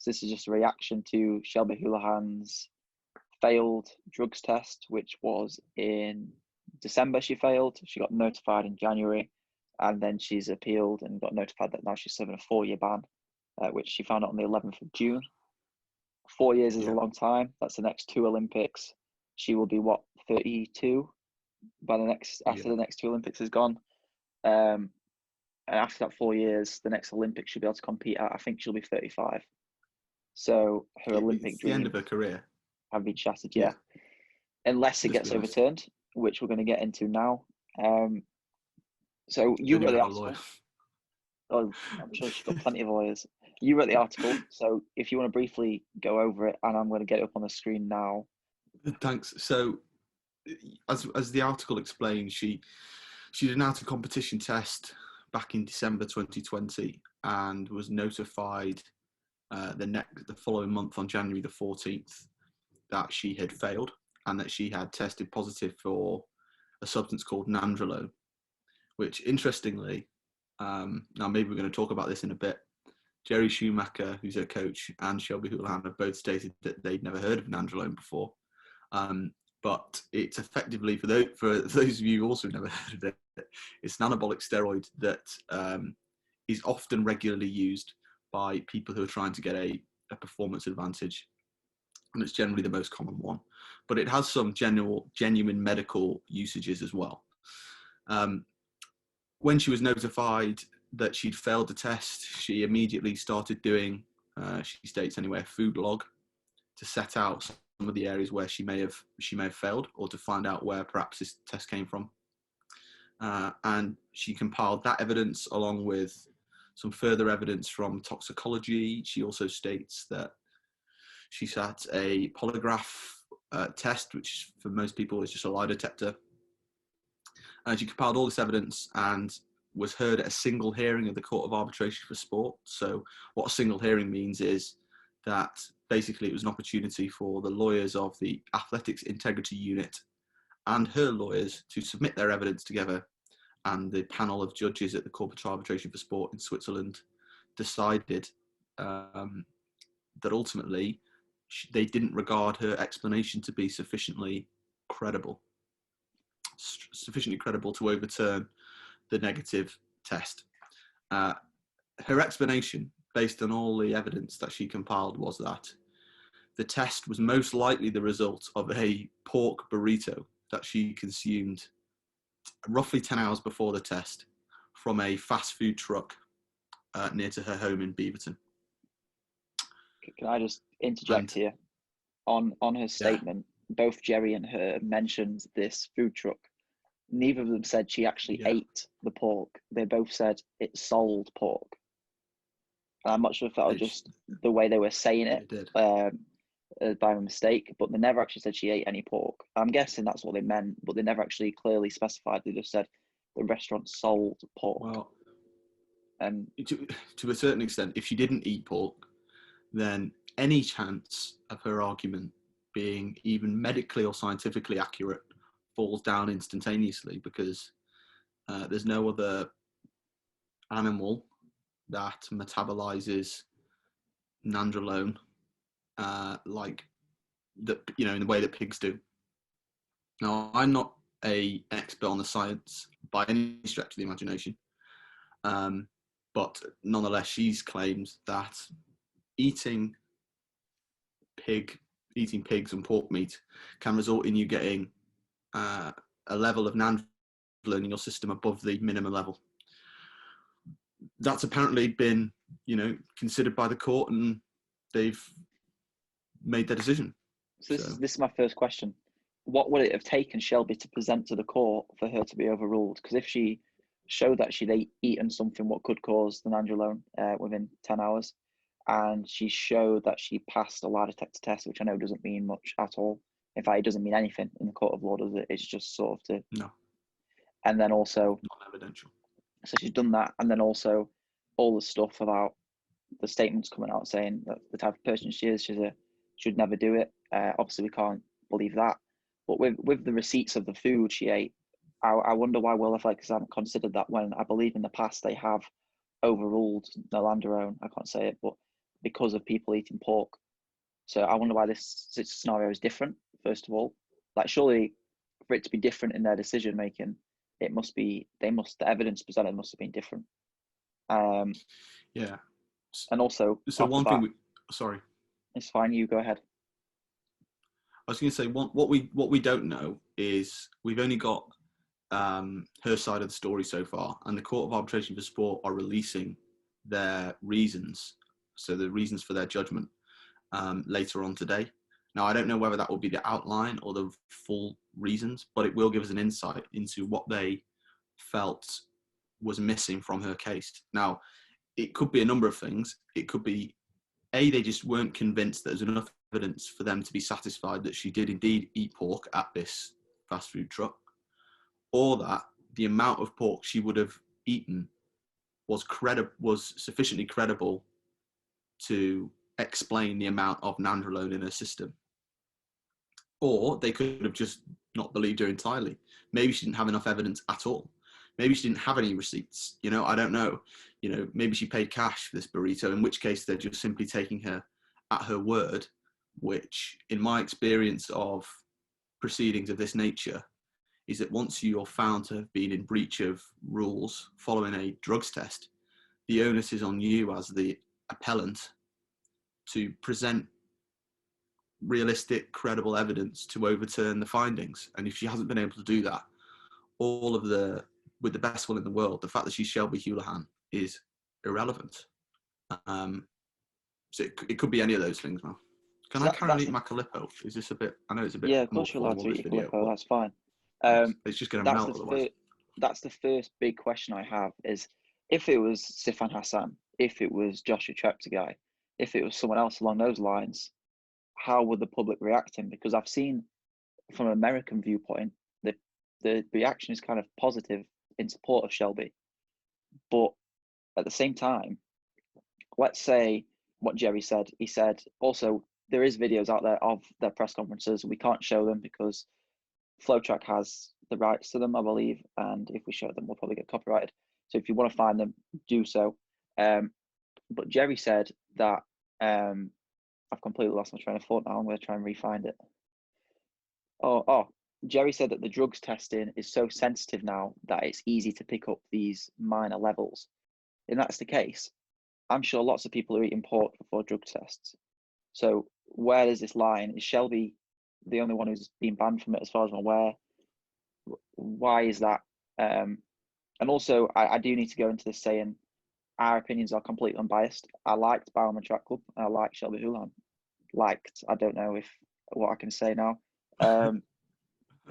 So this is just a reaction to Shelby Houlihan's failed drugs test, which was in December. She failed. She got notified in January, and then she's appealed and got notified that now she's serving a 4-year ban, which she found out on the 11th of June. 4 years is a long time. That's the next 2 Olympics. She will be 32 by after the next 2 Olympics is gone. And after that 4 years, the next Olympics she'll be able to compete at, I think she'll be 35. So her Olympic dream, the end of her career, have been shattered. Yeah, unless it gets overturned, which we're going to get into now. So you wrote the article. Oh, I'm sure she's got plenty of lawyers. You wrote the article, so if you want to briefly go over it, and I'm going to get it up on the screen now. Thanks. So, as the article explains, she did an out-of-competition test back in December 2020 and was notified the following month on January the 14th that she had failed and that she had tested positive for a substance called nandrolone, which interestingly, now maybe we're going to talk about this in a bit, Jerry Schumacher, who's her coach, and Shelby Houlihan have both stated that they'd never heard of nandrolone before. But it's effectively, for those of you who also never heard of it, it's an anabolic steroid that is often regularly used by people who are trying to get a performance advantage. And it's generally the most common one. But it has some genuine medical usages as well. When she was notified that she'd failed the test, she immediately started doing, she states anyway, a food log to set out some of the areas where she may have failed, or to find out where perhaps this test came from. And she compiled that evidence along with some further evidence from toxicology. She also states that she sat a polygraph test, which for most people is just a lie detector. And she compiled all this evidence and was heard at a single hearing of the Court of Arbitration for Sport. So what a single hearing means is that basically it was an opportunity for the lawyers of the Athletics Integrity Unit and her lawyers to submit their evidence together, and the panel of judges at the Court of Arbitration for Sport in Switzerland decided that ultimately they didn't regard her explanation to be sufficiently credible to overturn the negative test. Her explanation, based on all the evidence that she compiled, was that the test was most likely the result of a pork burrito that she consumed roughly 10 hours before the test from a fast food truck near to her home in Beaverton. Can I just interject here? On her statement, both Jerry and her mentioned this food truck. Neither of them said she actually ate the pork. They both said it sold pork. And I'm not sure if that was just the way they were saying it by mistake, but they never actually said she ate any pork. I'm guessing that's what they meant, but they never actually clearly specified. They just said the restaurant sold pork. Well, and to a certain extent, if she didn't eat pork, then any chance of her argument being even medically or scientifically accurate falls down instantaneously, because there's no other animal that metabolizes nandrolone like that, in the way that pigs do. Now, I'm not an expert on the science by any stretch of the imagination, but nonetheless, she claims that eating pigs and pork meat can result in you getting a level of nandrolone in your system above the minimum level. That's apparently been, considered by the court, and they've made their decision. So this is my first question. What would it have taken Shelby to present to the court for her to be overruled? Because if she showed that she'd eaten something what could cause the nandrolone within 10 hours, and she showed that she passed a lie detector test, which I know doesn't mean much at all. In fact, it doesn't mean anything in the court of law, does it? It's just sort of No. And then also... non-evidential. So she's done that, and then also all the stuff about the statements coming out saying that the type of person she is, should never do it. Obviously, we can't believe that. But with the receipts of the food she ate, I wonder why World Athletics haven't considered that, when I believe in the past they have overruled nandrolone. I can't say it, but because of people eating pork. So I wonder why this scenario is different, first of all. Like, surely for it to be different in their decision making, the evidence presented must have been different. Yeah. And also, so one thing sorry. It's fine, you go ahead. I was going to say, what we don't know is we've only got her side of the story so far, and the Court of Arbitration for Sport are releasing their reasons, so the reasons for their judgment, later on today. Now, I don't know whether that will be the outline or the full reasons, but it will give us an insight into what they felt was missing from her case. Now, it could be a number of things. It could be, A, they just weren't convinced that there's enough evidence for them to be satisfied that she did indeed eat pork at this fast food truck, or that the amount of pork she would have eaten was sufficiently credible to explain the amount of nandrolone in her system. Or they could have just not believed her entirely. Maybe she didn't have enough evidence at all. Maybe she didn't have any receipts. I don't know. Maybe she paid cash for this burrito, in which case they're just simply taking her at her word, which, in my experience of proceedings of this nature, is that once you're found to have been in breach of rules following a drugs test, the onus is on you as the appellant to present realistic, credible evidence to overturn the findings. And if she hasn't been able to do that, with the best will in the world, the fact that she's Shelby Houlihan is irrelevant. So it could be any of those things, man. Can I carry on eating my Calippo? Is this a bit? I know it's a bit. Yeah, of more course you're allowed formal, to eat this your video, Calippo. That's fine. It's just going to melt otherwise. That's the first big question I have is, if it was Sifan Hassan, if it was Joshua Trackstaa, if it was someone else along those lines, how would the public react him? Because I've seen from an American viewpoint, the reaction is kind of positive in support of Shelby. But at the same time, let's say what Jerry said. He said, also, there is videos out there of their press conferences. We can't show them because Flowtrack has the rights to them, I believe. And if we show them, we'll probably get copyrighted. So if you want to find them, do so. But Jerry said that, I've completely lost my train of thought now. I'm going to try and re-find it. Jerry said that the drugs testing is so sensitive now that it's easy to pick up these minor levels. And that's the case. I'm sure lots of people are eating pork before drug tests. So where is this line? Is Shelby the only one who's been banned from it, as far as I'm aware? Why is that? And also, I do need to go into this saying our opinions are completely unbiased. I liked Bowerman Track Club. And I like Shelby Houlihan. I don't know what I can say now.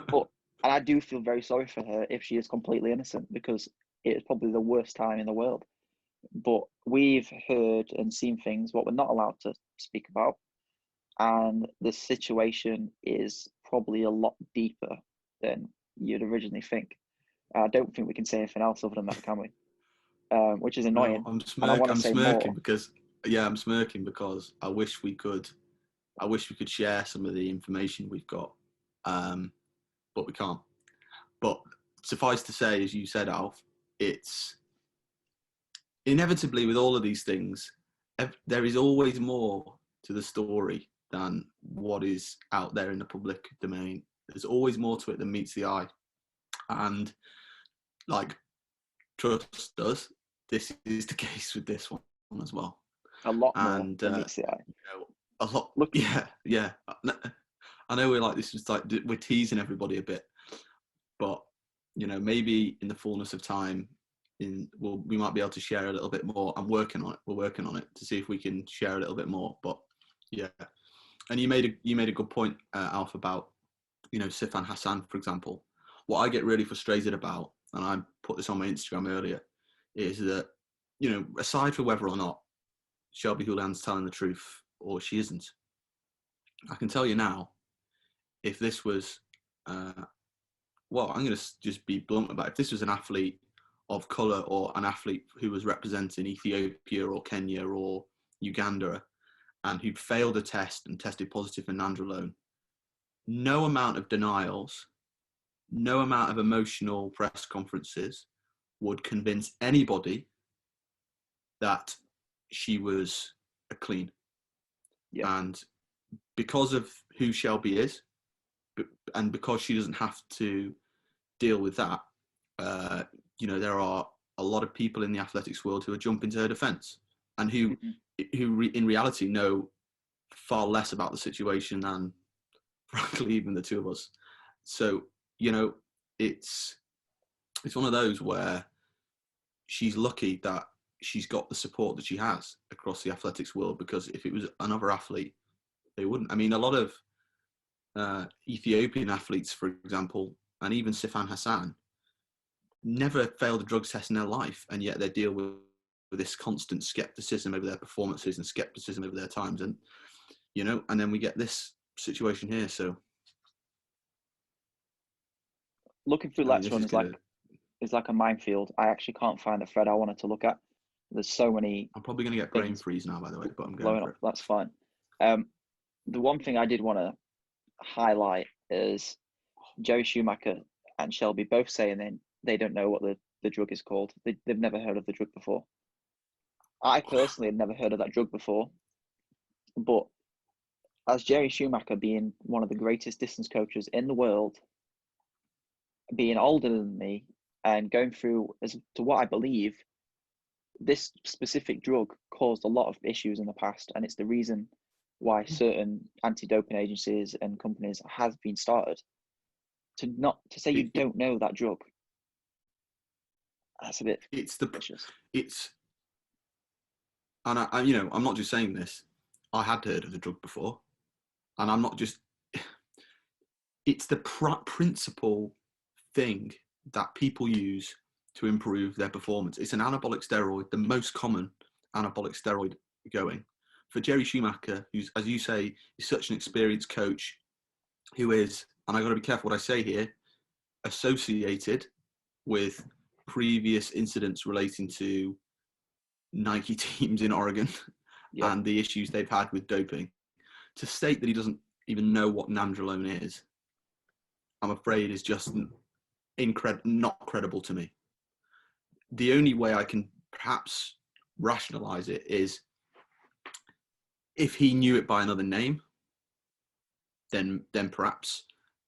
But I do feel very sorry for her if she is completely innocent, because it is probably the worst time in the world. But we've heard and seen things what we're not allowed to speak about, and the situation is probably a lot deeper than you'd originally think. I don't think we can say anything else other than that, can we? Which is annoying. No, I'm smirking because I wish we could share some of the information we've got, but we can't. But suffice to say, as you said, Alf, it's inevitably with all of these things, there is always more to the story than what is out there in the public domain. There's always more to it than meets the eye. And like, trust us, this is the case with this one as well. A lot more than meets the eye. A lot. Look, yeah. I know we're teasing everybody a bit, but maybe in the fullness of time, we might be able to share a little bit more. I'm working on it. We're working on it to see if we can share a little bit more. But yeah, and you made a good point, Alf, about Sifan Hassan, for example. What I get really frustrated about, and I put this on my Instagram earlier, is that aside from whether or not Shelby Houlihan's telling the truth or she isn't, I can tell you now, if this was, I'm going to just be blunt about it. If this was an athlete of colour or an athlete who was representing Ethiopia or Kenya or Uganda and who'd failed a test and tested positive for nandrolone, no amount of denials, no amount of emotional press conferences would convince anybody that she was a are clean. Yeah. And because of who Shelby is, and because she doesn't have to deal with that, there are a lot of people in the athletics world who are jumping to her defence, and who in reality know far less about the situation than, frankly, even the two of us. So, it's one of those where she's lucky that she's got the support that she has across the athletics world, because if it was another athlete, they wouldn't. I mean, a lot of Ethiopian athletes, for example, and even Sifan Hassan, never failed a drugs test in their life, and yet they deal with this constant skepticism over their performances and skepticism over their times, and and then we get this situation here. So Looking through Let's Run is like a minefield. I actually can't find the thread I wanted to look at. There's so many. I'm probably going to get brain freeze now, by the way, but I'm going for it. That's fine. The one thing I did want to highlight is Jerry Schumacher and Shelby both saying they don't know what the drug is called. They've never heard of the drug before. I personally had never heard of that drug before, but as Jerry Schumacher, being one of the greatest distance coaches in the world, being older than me, and going through, as to what I believe, this specific drug caused a lot of issues in the past, and it's the reason why certain anti-doping agencies and companies have been started. To say you don't know that drug, that's a bit. And I'm not just saying this. I had heard of the drug before, and I'm not just. It's the principal thing that people use to improve their performance. It's an anabolic steroid, the most common anabolic steroid going. For Jerry Schumacher, who's, as you say, is such an experienced coach, who is, and I got to be careful what I say here, associated with previous incidents relating to Nike teams in Oregon and the issues they've had with doping, to state that he doesn't even know what nandrolone is, I'm afraid is just not credible to me. The only way I can perhaps rationalize it is if he knew it by another name, then perhaps,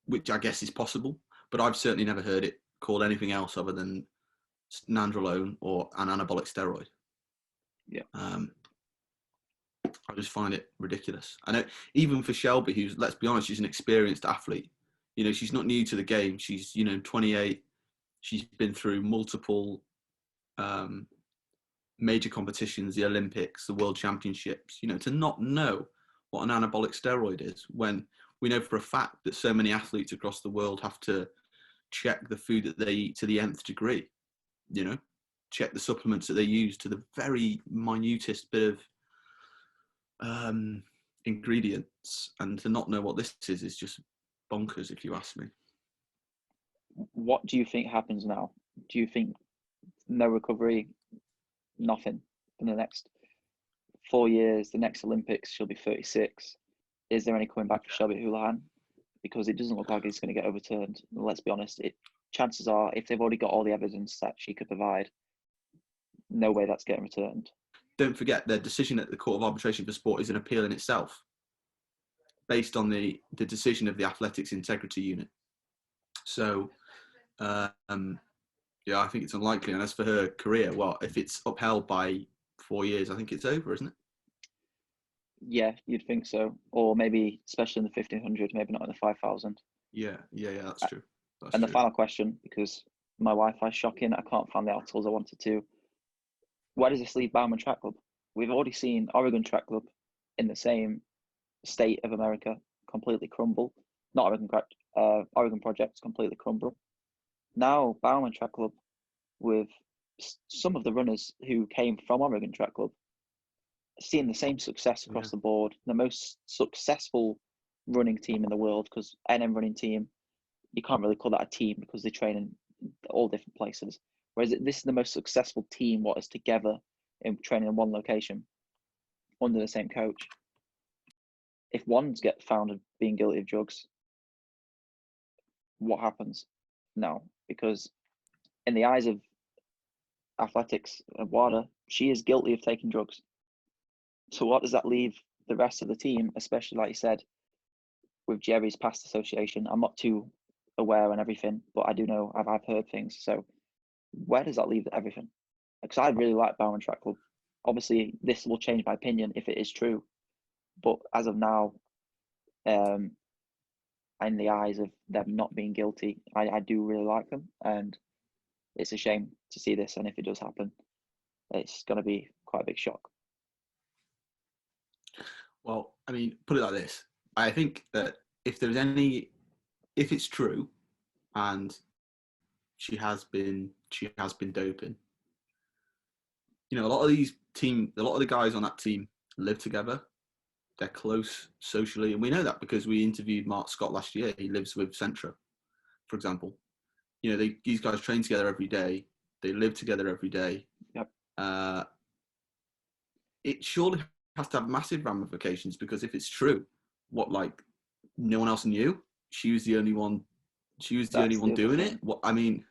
which I guess is possible, but I've certainly never heard it called anything else other than nandrolone or an anabolic steroid. Yeah. I just find it ridiculous. I know, even for Shelby, who's, let's be honest, she's an experienced athlete. She's not new to the game. She's, 28. She's been through multiple major competitions, the Olympics, the World Championships. To not know what an anabolic steroid is, when we know for a fact that so many athletes across the world have to check the food that they eat to the nth degree, check the supplements that they use to the very minutest bit of ingredients, and to not know what this is just bonkers, if you ask me. What do you think happens now? Do you think no recovery, nothing in the next 4 years? The next Olympics, she'll be 36. Is there any coming back for Shelby Houlihan? Because it doesn't look like it's going to get overturned. Let's be honest. Chances are, if they've already got all the evidence that she could provide, no way that's getting returned. Don't forget, their decision at the Court of Arbitration for Sport is an appeal in itself, based on the decision of the Athletics Integrity Unit. So, I think it's unlikely. And as for her career, well, if it's upheld by 4 years, I think it's over, isn't it? Yeah, you'd think so. Or maybe, especially in the 1500, maybe not in the 5000. Yeah, that's true. The final question, because my Wi-Fi is shocking, I can't find the articles I wanted to. Where does this leave Bowerman Track Club? We've already seen Oregon Track Club in the same state of America completely crumble. Not Oregon Project completely crumble. Now Bowerman Track Club, with some of the runners who came from Oregon Track Club, seeing the same success across the board, the most successful running team in the world, because NM running team, you can't really call that a team because they train in all different places. Whereas this is the most successful team, what is together in training in one location under the same coach. If one's get found of being guilty of drugs, what happens now? Because in the eyes of athletics and WADA, she is guilty of taking drugs. So what does that leave the rest of the team, especially like you said, with Jerry's past association? I'm not too aware on everything, but I do know I've heard things. So where does that leave everything? Because I really like Bowerman Track Club. Obviously, this will change my opinion if it is true, but as of now, in the eyes of them not being guilty, I do really like them, and it's a shame to see this. And if it does happen, it's going to be quite a big shock. Well, I mean, put it like this. I think that if it's true, and she has been doping, you know, a lot of the guys on that team live together. They're close socially, and we know that because we interviewed Mark Scott last year. He lives with Centra, for example. You know, these guys train together every day. They live together every day. Yep. It surely has to have massive ramifications, because if it's true, what, like, no one else knew? She was the only one. She was the only one doing it. What, I mean,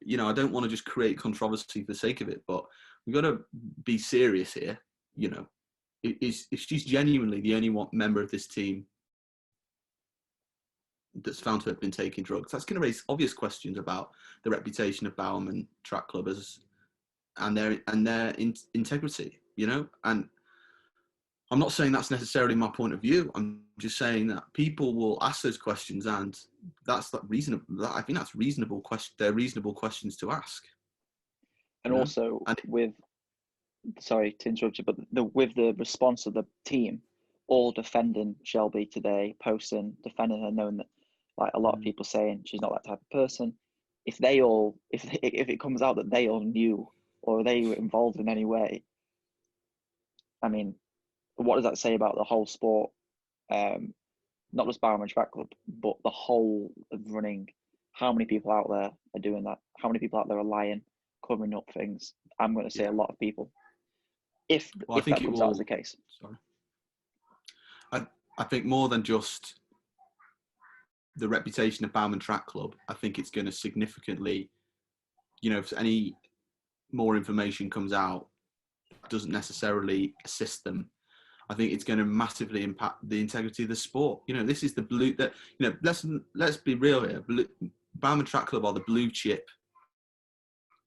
you know, I don't want to just create controversy for the sake of it, but we've got to be serious here. You know, if she's genuinely the only one member of this team that's found to have been taking drugs, that's going to raise obvious questions about the reputation of Bowerman Track Club and their integrity. You know, and I'm not saying that's necessarily my point of view. I'm just saying that people will ask those questions, and that's reasonable. I think that's reasonable question. They're reasonable questions to ask. And also, sorry to interrupt you, but with the response of the team, all defending Shelby today, posting, defending her, knowing that, like, a lot of people saying she's not that type of person. If it comes out that they all knew or they were involved in any way, I mean, what does that say about the whole sport? Not just Bowerman Track Club, but the whole of running. How many people out there are doing that? How many people out there are lying, covering up things? I'm going to say a lot of people. If that comes out as the case. Sorry. I think more than just the reputation of Bowerman Track Club, I think it's going to significantly, you know, if any more information comes out, it doesn't necessarily assist them. I think it's going to massively impact the integrity of the sport. You know, this is the blue that, you know, let's be real here. Bowerman Track Club are the blue chip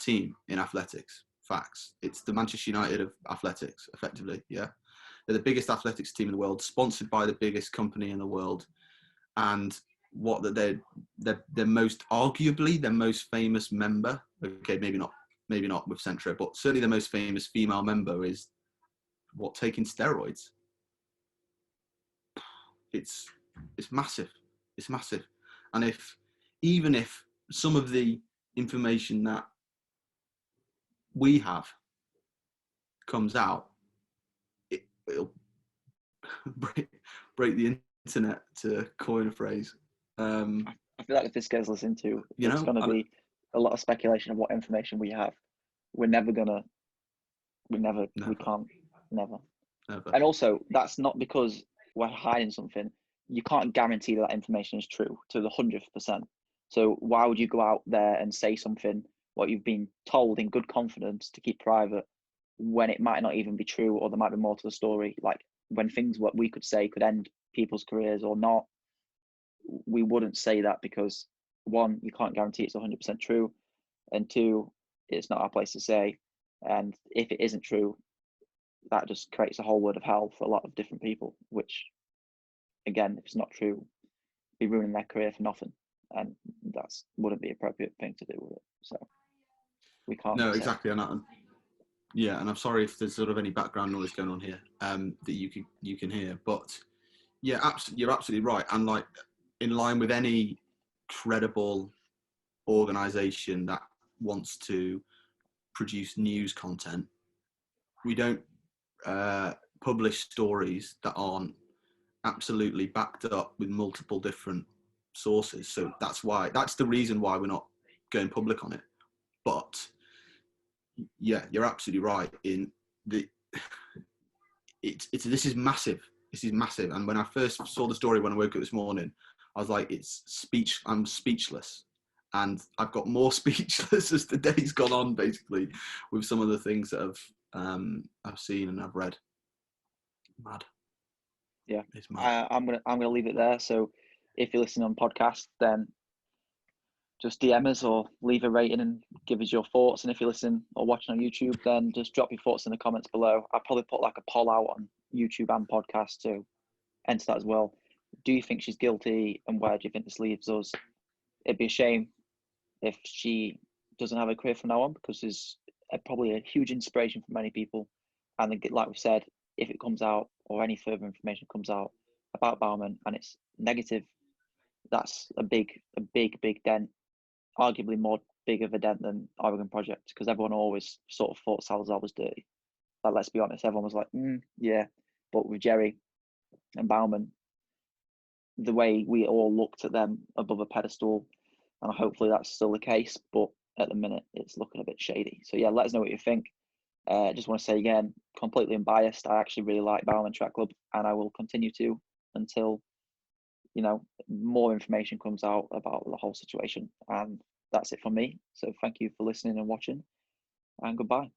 team in athletics. Facts. It's the Manchester United of athletics, effectively. Yeah, they're the biggest athletics team in the world, sponsored by the biggest company in the world, and they're arguably their most famous member. Okay, maybe not with Centra, but certainly the most famous female member is taking steroids. It's massive. It's massive. And even if some of the information that we have comes out, it'll break the internet, to coin a phrase. I feel like if this gets listened to, it's going to be a lot of speculation of what information we have. We can't. And also, that's not because we're hiding something. You can't guarantee that information is true to the 100%. So why would you go out there and say something, what you've been told in good confidence to keep private, when it might not even be true, or there might be more to the story? Like, when things what we could say could end people's careers or not, we wouldn't say that, because one, you can't guarantee it's 100% true, and two, it's not our place to say. And if it isn't true, that just creates a whole world of hell for a lot of different people, which, again, if it's not true, be ruining their career for nothing, and that wouldn't be an appropriate thing to do with it. So we can't. No, exactly. And I'm sorry if there's sort of any background noise going on here that you can hear, but yeah, you're absolutely right. And, like, in line with any credible organization that wants to produce news content, we don't publish stories that aren't absolutely backed up with multiple different sources. So that's the reason why we're not going public on it. But yeah, you're absolutely right in this is massive. This is massive. And when I first saw the story, when I woke up this morning, I was like, I'm speechless. And I've got more speechless as the day's gone on, basically, with some of the things that I've seen and I've read. Mad. Yeah, It's mad. I'm gonna leave it there. So if you're listening on podcast, then just DM us or leave a rating and give us your thoughts. And if you're listening or watching on YouTube, then just drop your thoughts in the comments below. I'll probably put like a poll out on YouTube and podcast to enter that as well. Do you think she's guilty, and where do you think this leaves us? It'd be a shame if she doesn't have a career from now on, because there's probably a huge inspiration for many people. And like we've said, if it comes out or any further information comes out about Bowerman and it's negative, that's a big dent, arguably more big of a dent than Oregon Project, because everyone always sort of thought Salazar was dirty. Like, let's be honest, everyone was like, yeah. But with Jerry and Bowerman, the way we all looked at them above a pedestal, and hopefully that's still the case, but at the minute it's looking a bit shady. So yeah, let us know what you think. I just want to say again, completely unbiased, I actually really like Bowerman Track Club, and I will continue to until, you know, more information comes out about the whole situation. And that's it from me. So thank you for listening and watching, and goodbye.